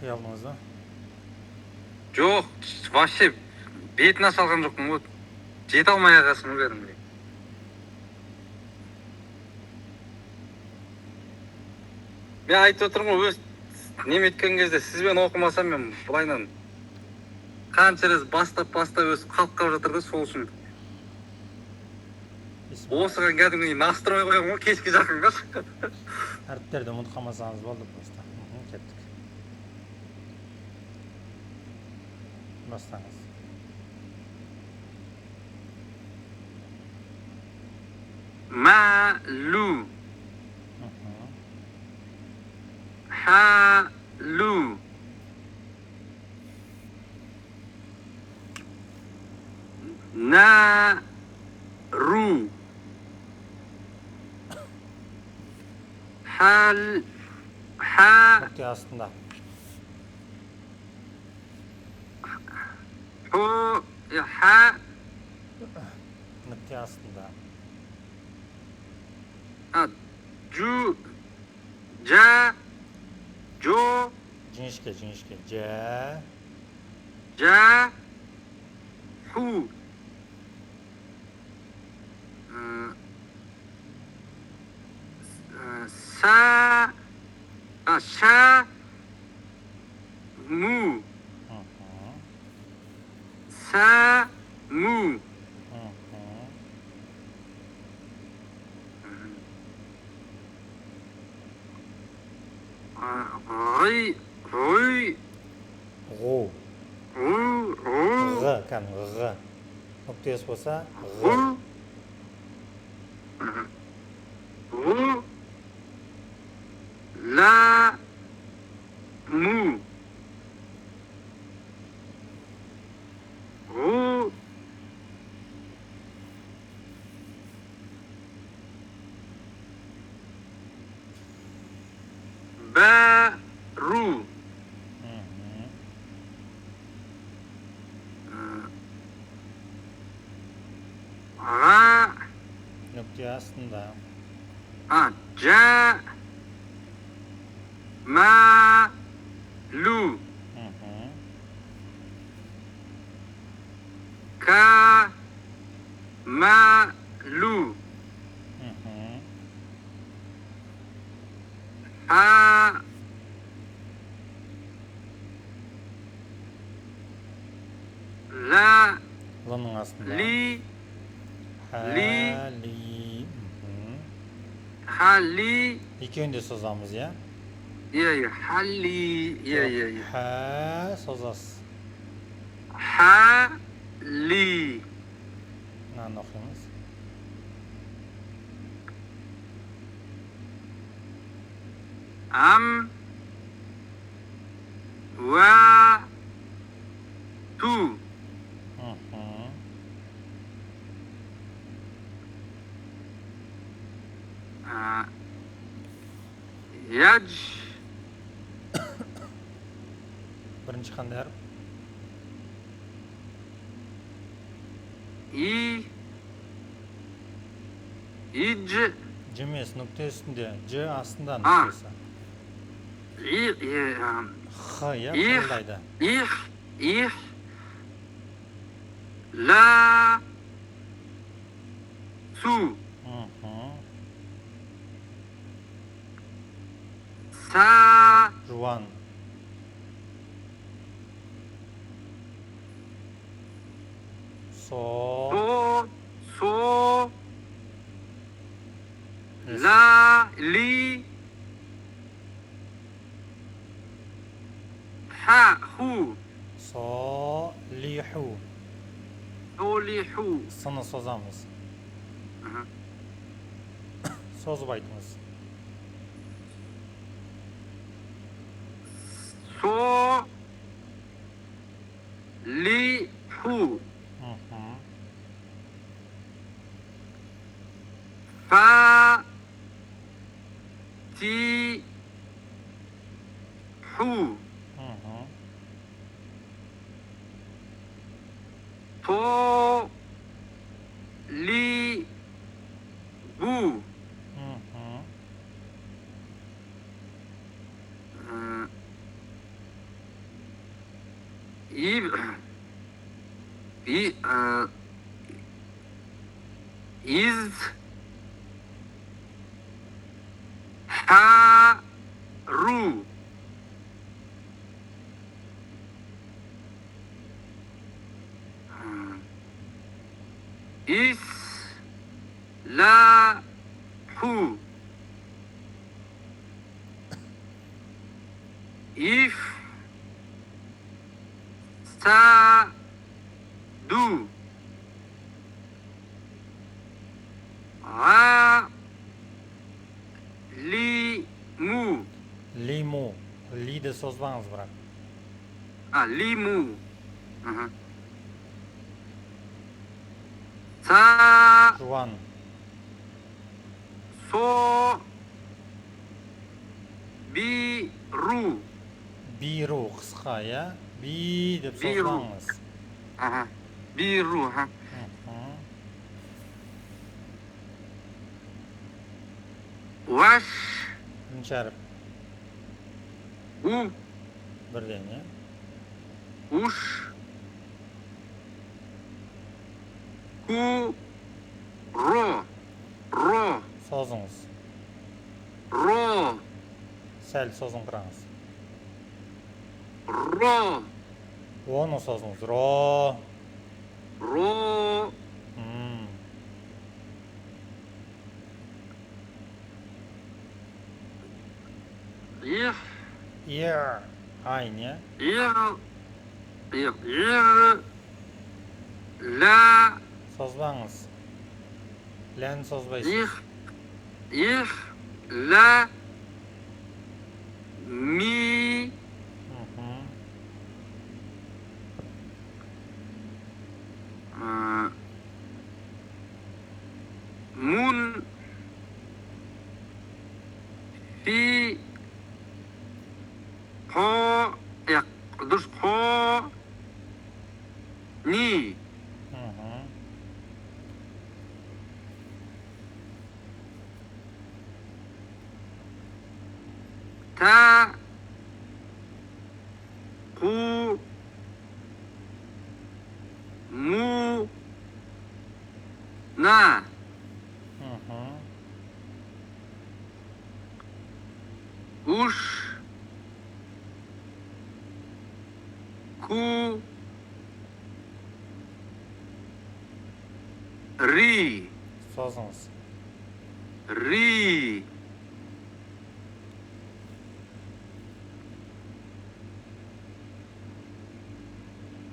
Okuy aldınız mı? Жоқ, вообще бетін аша алған жоқпын ғой. Жете алмай ағасын кәдімгідей. Мен айтып отырмын ғой, өз неме еткен кезде сізбен оқымасам мен былайынан қанша рет бастап өз қалып қалып жатыр да, сол үшін осыған кәдімгідей настрой қоямын ғой кешке жақынға. Әріптерді ұмытып қалмасаңыз болды просто. Кеттік. Бастаңыз. Мәлу. Халу. Нару. Нүкте астында. Нүкте астында. Жо. Жіңішке. Ху. Ша. Му. Са. Му. Рый. Ғу. Ғ, кәдімгі ғ. Нүктесі болса ғ. Ғу. Ла. Му. Ғу. Бәру. Нүкте астында. Жа. Мәлу. Ка. Мәлу. А. Ла. Лының астында. Ли. Хали. Екеуінде созамыз, я? Хали. Ха созасыз. Хали. Мынаны оқимыз. Ам. Ва. Ту. Яж. Бірінші қандай әріп? Иж. Ж емес, нүкте үстінде. Ж астында нүктесі. Х, я, қырылдайды. Их. Ла. Су. Са. Жуан. Со. Ла. Ли. Ха. Ху. Солиху. Сыны созамыз. Созып айтыңыз. Солиху. Фатиху. Толибу. И, и, из, хару. Ислаху. Ифсаду. Алиму. Limu. Li'ni sozbаңыз бірақ. Лиму. Жуан. Собиру. Биру қысқа, иә? Би деп Биру. созбаңыз. Биру. Ваш. Бірінші әріп. У. Бірден, иә? Уш. Ку. Ро. Ро. Созыңыз. Ро. Сәл созыңқыраңыз. Ро. Оны созыңыз. Ро. Ро. Ир. Ир. Айн, иә? Ир. Ла. Созбаңыз. Ләні созбайсыз. Ир. Ла. Ми. Мун. Фи. Хо. Дұрыс. Хо. Ни. Та. Ку. Му. На. Уш. Ку. Ри. Созыңыз. Ри.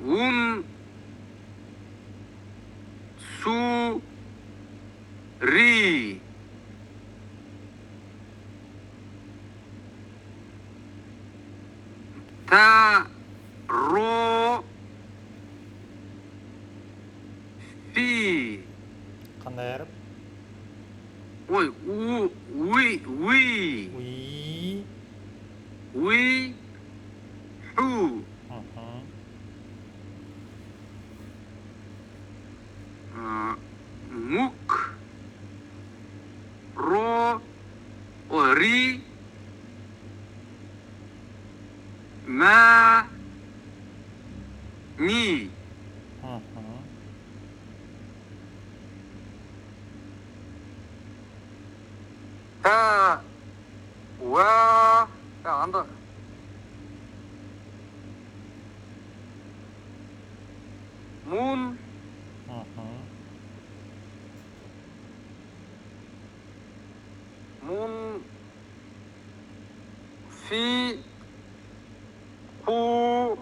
Ун. Су. Ри. Та. Ро. Фи. Қандай әріп? Ой, уи. Уи. Уи. Ху. Мук. Ро. Ой, ри. Ма. Ни. Та. Уа. анда. Мун. Мун. Фи. Ху.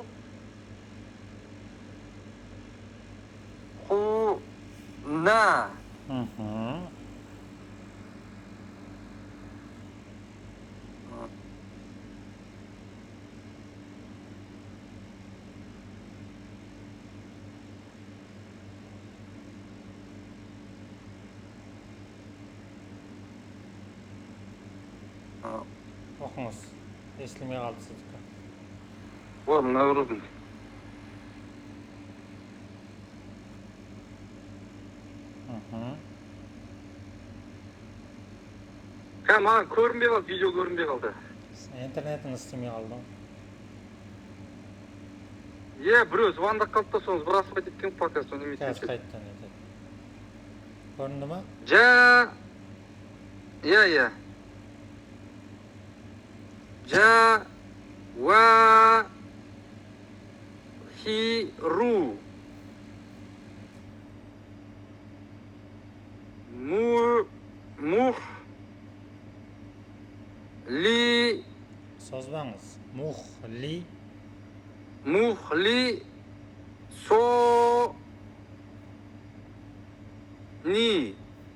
Ху. На. Оқыңыз. Естілмей қалды сіздікі. Ой, мына көрдім. Маған көрінбей қалды, видео көрінбей қалды. Интернетіңіз істемей қалды. біреу звондап қалды да соны сбрасывать еткен подкаст оны қазір қайттан етеді. Көрінді ма? иә Жавахиру Мухли Созбаңыз. Мухли Мухли Сони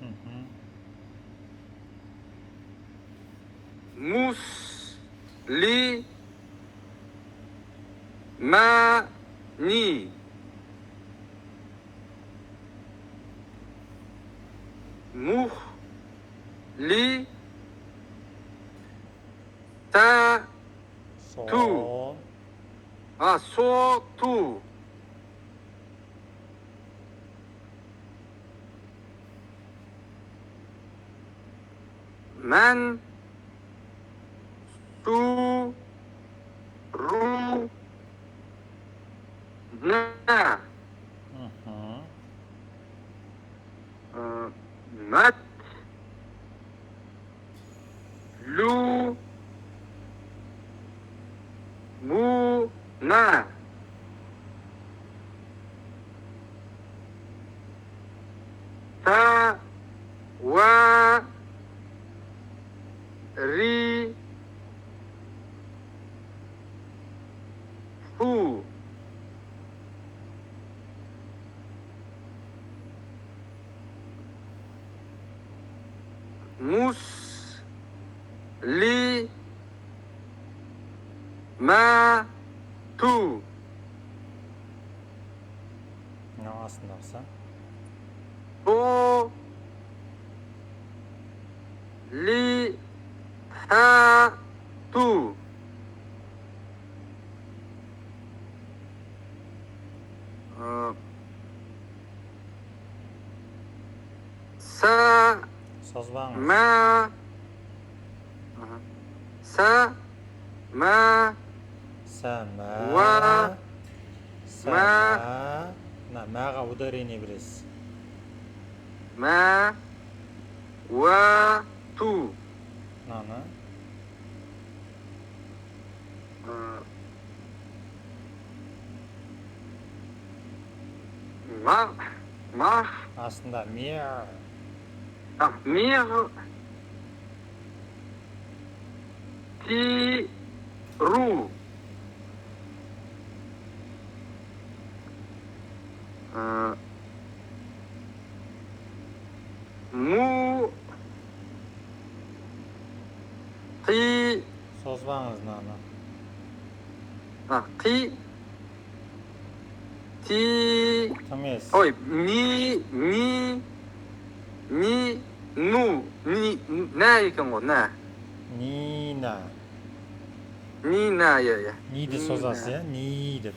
Мгм. Мусли Мани Мухли Та Со. Соту Ман Су Ру На Мгм. Мат Лу Муна Та Ва Ри Фу Мусли Ма Ту Мынау астындағысы. О Ли Ха Ту Са Созбаңыз. Ма Са Ма Сәмә. Уа. Сәмә. Мына мәға ударение бересіз. Ма Ва Ту Мынаны. Ма Астында мер. Мир Ти Ру Му Ти Созбаңыз мынаны. Ти Тым емес. Ой, на екен ғой, на. Нина. Нина, иә. Ниді созасыз, иә? Ни деп.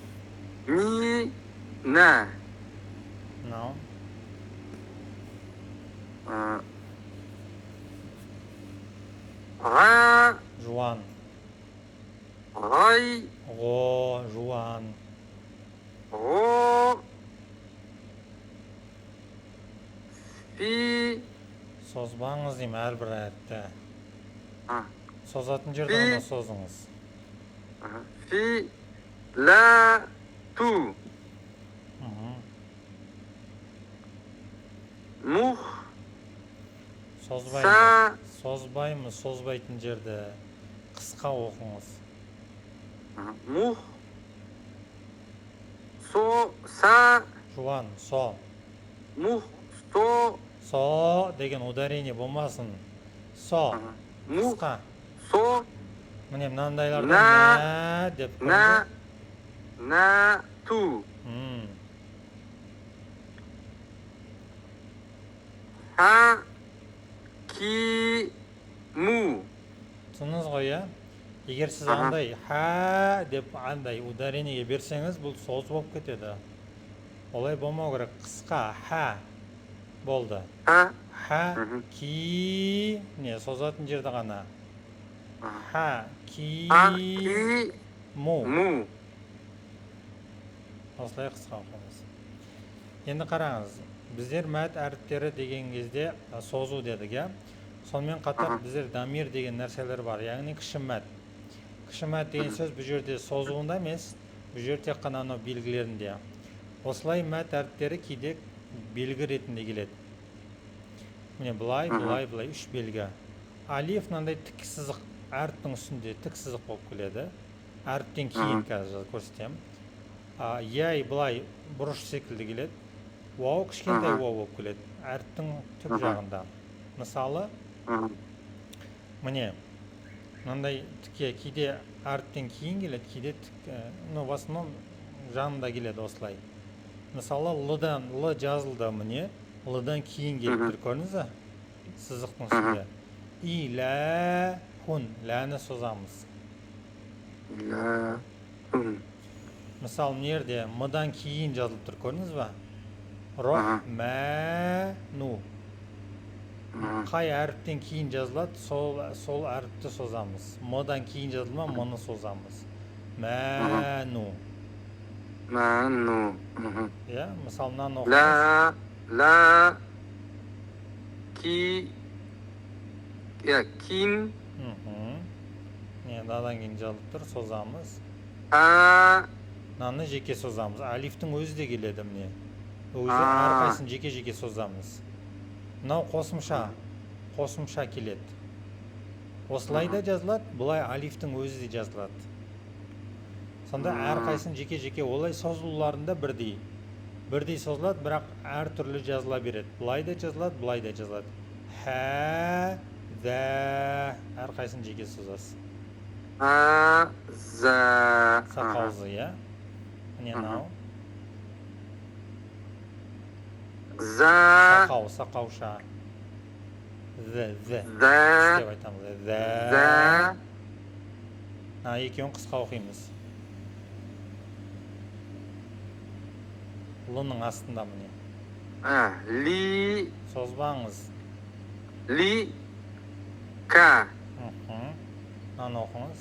На. Мынау. Ға, Жуан. ғай, Ғо, жуан. ғо, фи, Созбаңыз деймін әрбір әріпті. Созатын жерде Фи. ғана созыңыз. фи, ла, ту, Мгм. мух, Созбаймыз. Са. Созбаймыз, созбайтын жерді қысқа оқыңыз. мух, са, Жуан, со. мух, Со деген ударение болмасын. Со. мух, Қысқа. со, Міне мынандайларда На. на деп на, көрді. на, ту, ха, ки, му. Түсініңіз ғой, иә? Егер сіз андай ха деп андай ударениеге берсеңіз, бұл соз болып кетеді. Олай болмау керек. Қысқа ха болды. Ха, Ха, ки, не созатын жерді ғана. Ха, ки, ки, му. му. осылай қысқа оқимыз. Енді қараңыз, біздер мәт әріптері деген кезде созу дедік, иә? Сонымен қатар біздер дамир деген нәрселер бар, яғни кіші мәт. Кіші мәт деген сөз бұл жерде созуында емес, бұл жерде тек қана анау белгілерінде. Осылай мәт әріптері кейде белгі ретінде келеді. Міне бұлай, бұлай, бұлай, үш белгі. Алиф мынандай тік сызық, әріптің үстінде тік сызық болып келеді. Әріптен кейін қазір көрсетемін. Яй бұлай бұрыш секілді келеді. Уау кішкентай уау болып келеді. Әріптің түп жағында. Мысалы, міне мынандай тіке кейде әріптен кейін келеді, кейде в основном жанында келеді осылай. Мысалы, лыдан лы жазылды, міне лыдан кейін келіп тұр, көрдіңіз бе? Сызықтың үстінде. Илә хун, ләні созамыз. Ля хун. Мысалы, мына жерде мыдан кейін жазылып тұр, көрдіңіз бе? Рахмәну. Қай әріптен кейін жазылады, сол әріпті созамыз. Мыдан кейін жазылма, мыны созамыз. Мәну. Мәну. Иә, мысалы, мынаны оқымыз. Ла ки кин. Мынадан кейін жазылып тұр, созамыз. Мынаны жеке созамыз. Алифтің өзі де келеді, міне. Өзі әрқайсысын жеке-жеке созамыз. Мынау қосымша келеді. Осылай да жазылады, бұлай алифтің өзі де жазылады. Сонда әрқайсысын жеке-жеке олай созылуларында бірдей. Бірдей созылады, бірақ әр түрлі жазыла береді. Бұлай да жазылады, бұлай да жазылады. Хә, зә, әрқайсысын жеке созасыз. Зә. Сақаузы, иә? Міне мынау. Зә. Сақауша. Зә. Зә. Деп айтамыз. Зә. Екеуін қысқа оқимыз. Лының астында міне. Ли. Созбаңыз. Ли. Ка. Мынаны оқыңыз.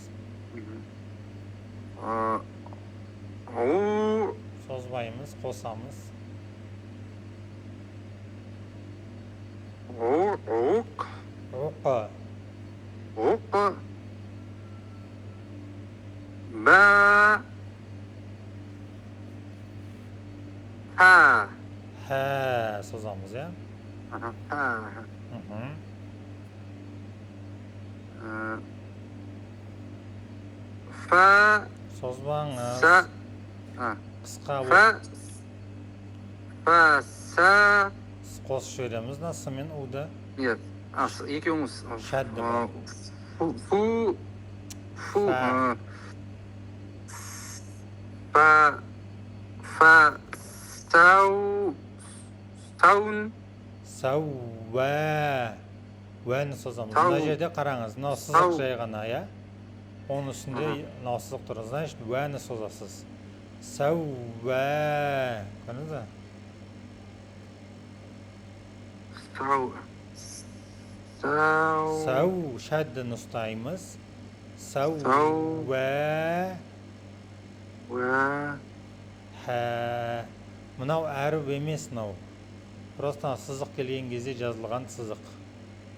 У. Созбаймыз, қосамыз. Уқ. Уқы. Уқ. Ба. Ха. Хә, созамыз, иә? Фа. Созбаңыз. Са. Қысқа Фа. Фа. Са. қосып жібереміз, сы мен уды. Иә. Екеуіңіз. Шәдді бар. Фу. Фа. Фа. Фа. Сау. Саун. Сауа. Уәні созамыз. Мына жерде қараңыз, мынау сызық жай ғана, иә? Оның үстінде мынау сызық тұр. Значит, уәні созасыз. Сауа. Көрдіңіз бе? Сау, шәддіні ұстаймыз. Сауа. Хә. Мынау әріп емес, мынау. Просто сызық келген кезде жазылған сызық.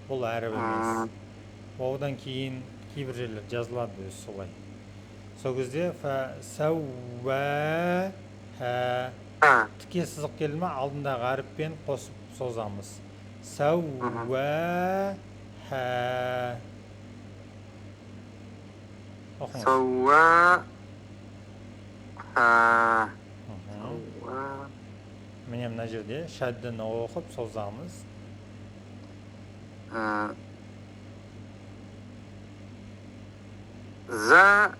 Бұл әріп емес. Одан кейін кейбір жерлер жазылады өзі солай. Сол кезде сауа. Хә. Тіке сызық келме алдындағы әріппен қосып созамыз. Сауа. Хә. Оқыңыз. Сауа. Ха. Міне мына жерде шәддіні оқып созамыз. За.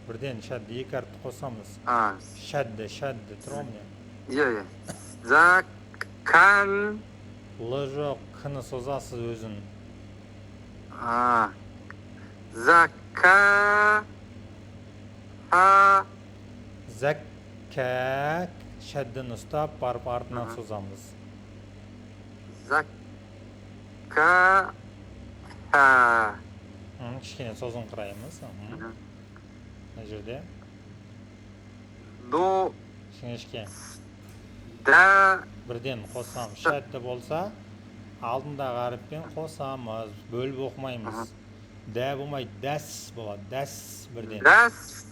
Бірден шәдді екі әріпті қосамыз. Шәдді, тұр ғой міне. Иә. За. Кан. Лы жоқ, кіні созасыз өзін. Зака. Ха. Зәккәк. Шәддіні ұстап, барып артынан созамыз. Зака. Ха. Кішкене созын құраймыз. Мына жерде. До. кеңешке. Да, Бірден қосамыз. Шәдді болса, алдындағы әріппен қосамыз. Бөліп оқымаймыз. Дә болмайды, дәс болады. Дәс бірден. дас,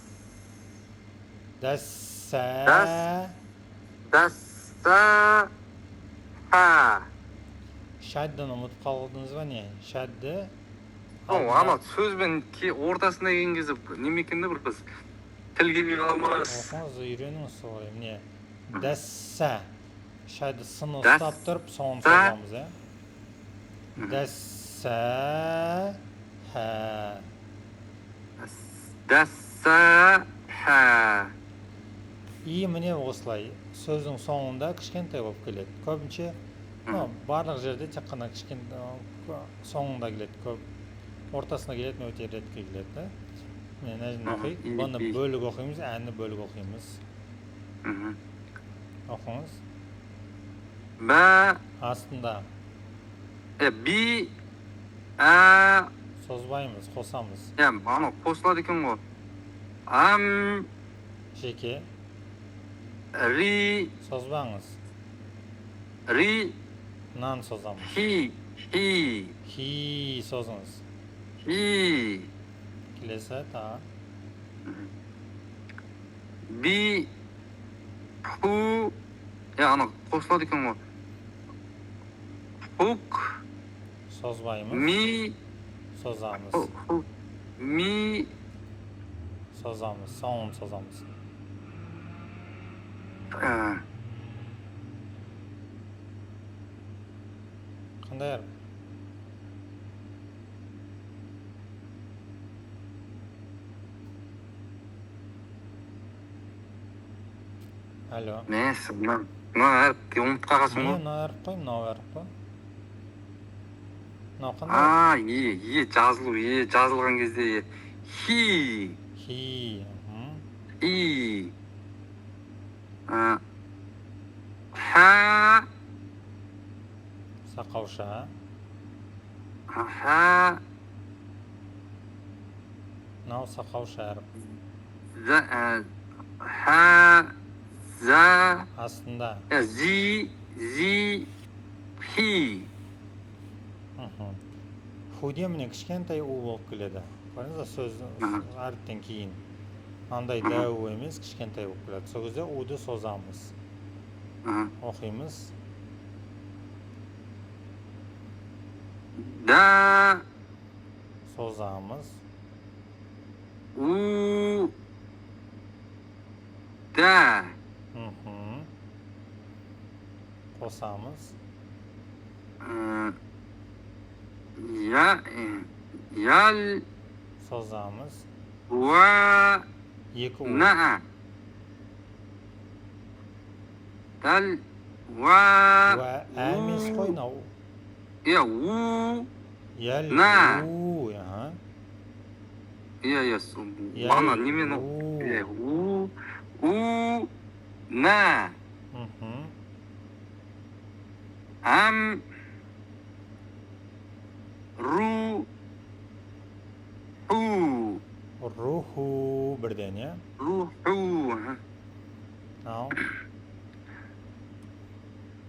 Дәссә. даса, ха. Шәддіні ұмытып қалдыңыз ба не? Шәдді. Ана сөзбен ортасына келген кезде неме екен де бір біз тілге келе алмаймыз. Оқыңыз, үйреніңіз солай. Міне. Дәссә. Шәдді сыны Дәс- ұстап тұрып, соңын Са. созамыз, ә? Дәссә. Хә. Даса, ха. И міне осылай. Сөздің соңында кішкентай болып келеді. Көбінше барлық жерде тек қана соңында келеді. Көп ортасына келеді, өте ретке келеді, да? Міне мына жерден оқиық. Бұны бөлік оқимыз, әнді бөлік оқимыз. Оқыңыз. Ба, Астында би, а, созбаймыз, қосамыз. ана қосылады екен ғой. Ам, Жеке ри, созбаңыз. ри, Нан созамыз. хи, Хи созыңыз. хи, Келесі тағы. би, ху, ана қосылады екен ғой. Хук, Созбаймыз. ми, Созамыз. ми, Созамыз. Соңын созамыз. Қандай әріп? Алло. несі, мына әріпті ұмытып қалғансың ғой. Мына әріп қой, мынау әріп қой. Мынау қандай? Жазылу, жазылған кезде хи, Хи. хи, ха, Сақауша. ха, Мынау сақауша әріп. ха, за, Астында. зи, хи. Худе міне кішкентай у болып келеді. Көрдіңіз ба, сөз әріптен кейін. Андай дәу емес, кішкентай болып келеді. Сол кезде уды созамыз. Оқимыз. Да, Созамыз. у, да, Қосамыз. ял, Созамыз. уа, Екі у. на, дал, уа, Уә әмес қой нау. у, Ял На. у. ана немен у, на, ам, ру, ху, Руху бірден, е? руху, Ау.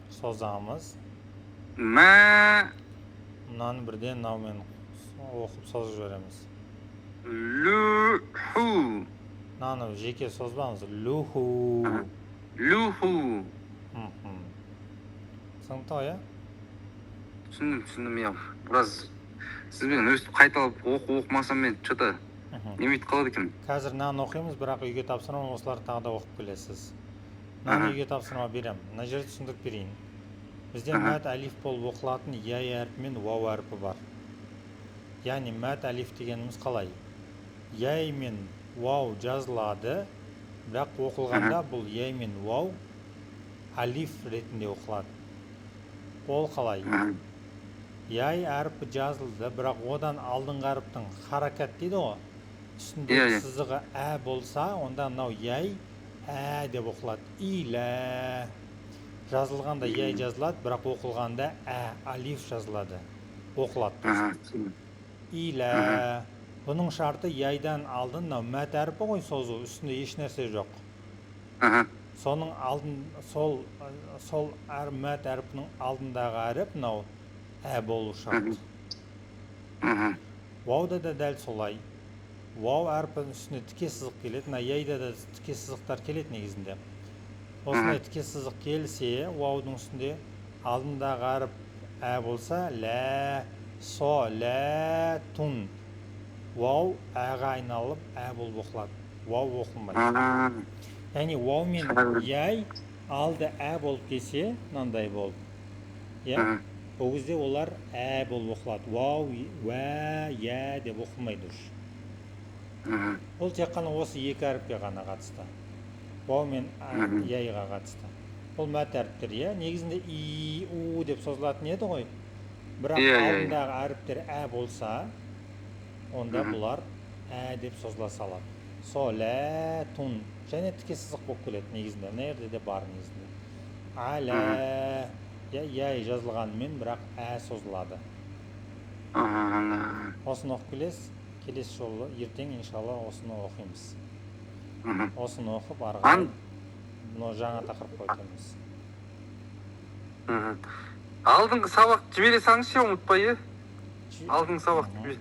Созамыз. ма, Мынаны бірден наумен оқып созып жібереміз. луху, Мынаны жеке созбаңыз. Луху. луху. Сыңтау, е? түсіндім, я біраз сізбен өстіп қайталап оқымасам мен что-то немейтіп қалады екен. Қазір мынаны оқимыз, бірақ үйге тапсырма осыларды тағы да оқып келесіз. Мынаны үйге тапсырма берем. Мына жерде түсіндіріп берейін. Бізде мәт әлиф болып оқылатын яй әрпі мен вау әрпі бар. Яғни мәт әлиф дегеніміз қалай? Яй мен вау жазылады, бірақ оқылғанда бұл яй мен вау әлиф ретінде оқылады. Ол қалай? Яй әрпі жазылды, бірақ одан алдыңғы әріптің харакат дейді ғой. Үстіндегі сызығы ә болса, онда мынау яй ә деп оқылады. Илә. Жазылғанда яй жазылады, бірақ оқылғанда ә алиф жазылады. Оқылады. Илә. Бұның шарты яйдан алдын мәт әрпі ғой созу, үстінде еш нәрсе жоқ. соның алдын сол мәт әрпінің алдындағы әріп мынау ә болу шарт. Вауда да дәл солай. Вау әрпінің үстіне тіке сызық келеді. Мына яйда да тіке сызықтар келеді негізінде. Осындай тіке сызық келсе, ваудың үстінде алдындағы әріп ә болса, лә, со, лә, тун. Вау әға айналып ә болып оқылады. Вау оқылмайды. Яғни вау мен яй алды ә болып келсе, мынандай болып. Иә? Ол кезде олар ә болып оқылады. Вау, уә, я деп оқылмайды уж. Ол тек қана осы екі әріпке ғана қатысты. Вау мен яйға қатысты. Ол мәт әріптер, иә? Негізінде и, у деп созылатын еді ғой. Бірақ алдындағы әріптер ә болса, онда бұлар ә деп созыла салады. Со, лә, тун. Және тіке сызық болып келеді негізінде. Мына жерде де бар негізінде. А, лә, яй жазылғанымен, бірақ ә созылады. Осыны оқып келесіз. Келесі жолы ертең иншалла осыны оқимыз. Осыны оқып арғай мұны жаңа тақырыпқа өтеміз. Алдыңғы сабақ жібере салыңызшы, ұмытпай, алдыңғы сабақты